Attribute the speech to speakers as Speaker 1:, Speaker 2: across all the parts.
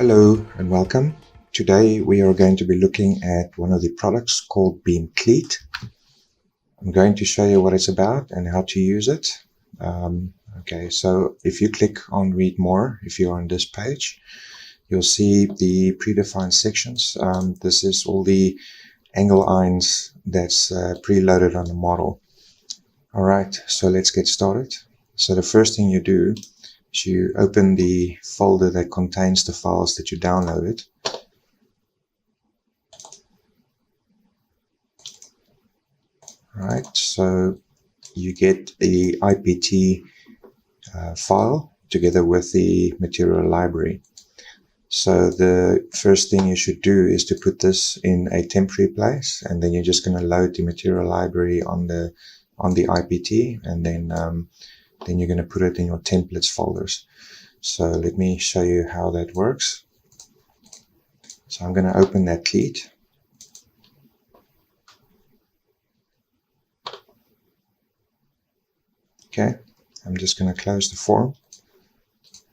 Speaker 1: Hello and welcome. Today we are going to be looking at one of the products called Cleat. I'm going to show you what it's about and how to use it. Okay, so if you click on read more, if you're on this page, you'll see the predefined sections. This is all the angle irons that's preloaded on the model. All right, so let's get started. So the first thing you do is you open the folder that contains the files that you downloaded. Right, so you get the IPT file together with the material library. So the first thing you should do is to put this in a temporary place, and then you're just going to load the material library on the IPT, and then you're going to put it in your templates folders. So let me show you how that works. So I'm going to open that Cleat. Okay, I'm just going to close the form,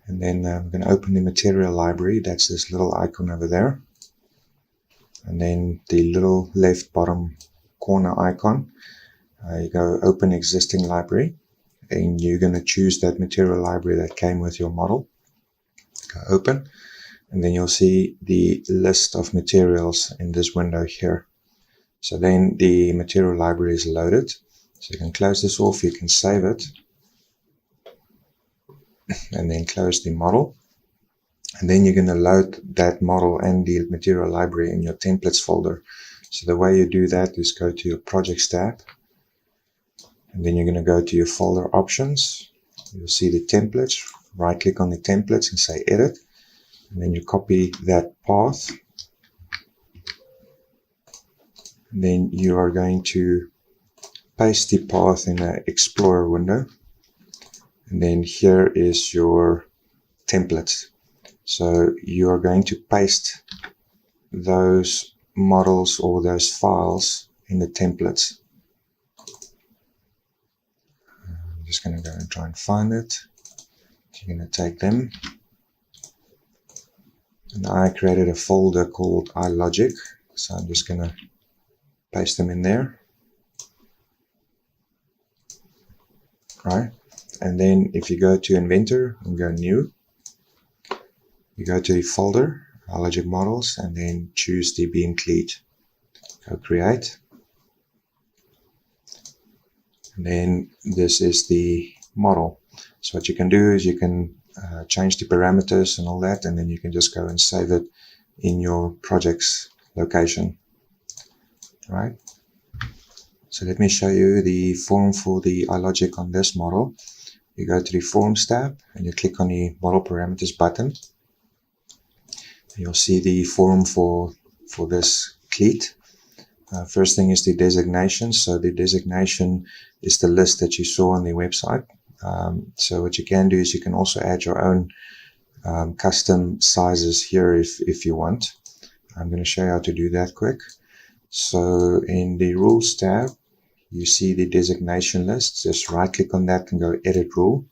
Speaker 1: and then I'm going to open the material library. That's this little icon over there, and then the little left bottom corner icon. You go open existing library, and you're going to choose that material library that came with your model. Go open, and then you'll see the list of materials in this window here. So then the material library is loaded. So you can close this off, you can save it, and then close the model. And then you're going to load that model and the material library in your templates folder. So the way you do that is go to your projects tab, and then you're going to go to your folder options. You'll see the templates. Right click on the templates and say edit, and then you copy that path. And then you are going to paste the path in the Explorer window, and then here is your templates. So you are going to paste those models or those files in the templates. I'm just going to go and try and find it. You're going to take them, and I created a folder called iLogic, so I'm just going to paste them in there. Right, and then if you go to Inventor and go new, you go to the folder iLogic models, and then choose the Cleat. Go create, and then this is the model. So what you can do is you can change the parameters and all that, and then you can just go and save it in your project's location. Right. So let me show you the form for the iLogic on this model. You go to the Forms tab, and you click on the Model Parameters button. You'll see the form for this Cleat. First thing is the designation. So the designation is the list that you saw on the website. So what you can do is you can also add your own custom sizes here if you want. I'm going to show you how to do that quick. So in the Rules tab, you see the designation list. Just right click on that and go edit rule.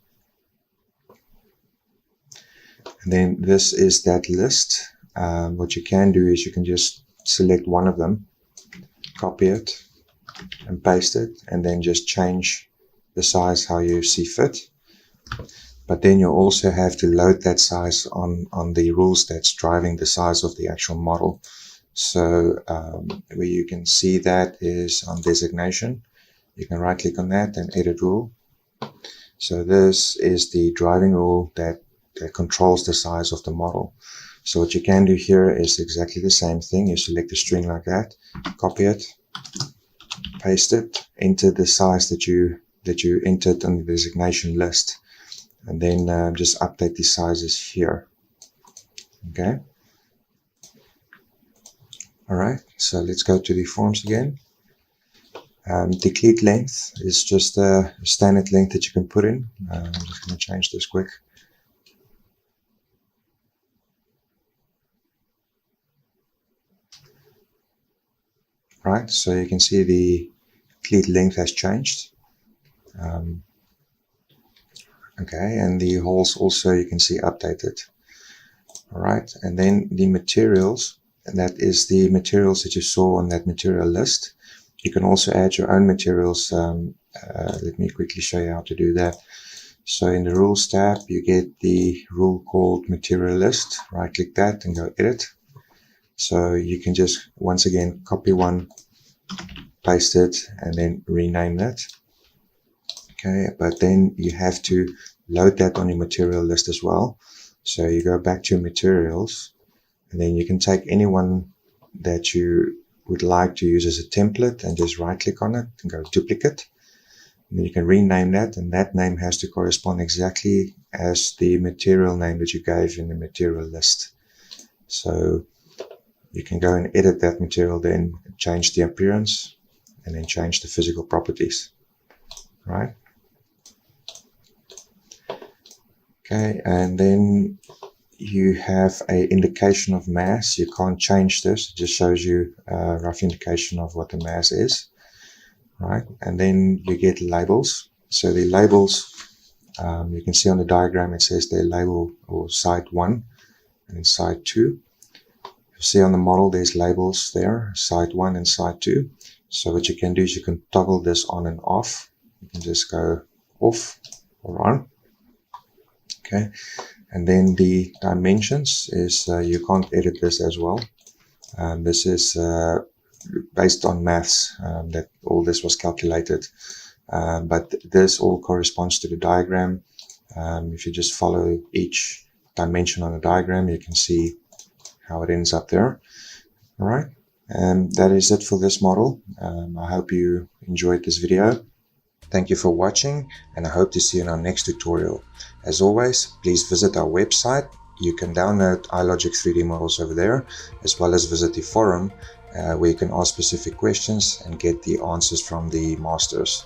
Speaker 1: And then this is that list. What you can do is you can just select one of them, copy it and paste it, and then just change the size how you see fit. But then you also have to load that size on the rules that's driving the size of the actual model. So where you can see that is on designation. You can right click on that and edit rule. So this is the driving rule that controls the size of the model. So what you can do here is exactly the same thing. You select a string like that, copy it, paste it, enter the size that you entered on the designation list, and then just update the sizes here. Okay. All right, so let's go to the forms again. The Cleat length is just a standard length that you can put in. I'm just going to change this quick. Right, so you can see the Cleat length has changed. Okay, and the holes also you can see updated. All right, and then the materials, and that is the materials that you saw on that material list. You can also add your own materials. Let me quickly show you how to do that. So in the rules tab, you get the rule called material list. Right click that and go edit. So you can just once again copy one, paste it, and then rename that. Okay, but then you have to load that on your material list as well. So you go back to your materials, and then you can take any one that you would like to use as a template and just right click on it and go duplicate. And then you can rename that, and that name has to correspond exactly as the material name that you gave in the material list. So you can go and edit that material, then change the appearance, and then change the physical properties. Right? Okay, and then you have a indication of mass. You can't change this. It just shows you a rough indication of what the mass is. Right, and then you get labels. So the labels, you can see on the diagram, it says they label or site 1 and site 2. You see on the model, there's labels there, site 1 and site 2. So what you can do is you can toggle this on and off. You can just go off or on. Okay, and then the dimensions is you can't edit this as well. This is based on maths, that all this was calculated, but this all corresponds to the diagram. If you just follow each dimension on the diagram, you can see how it ends up there. All right, and that is it for this model. I hope you enjoyed this video. Thank you for watching, and I hope to see you in our next tutorial. As always, please visit our website. You can download iLogic 3D models over there, as well as visit the forum, where you can ask specific questions and get the answers from the masters.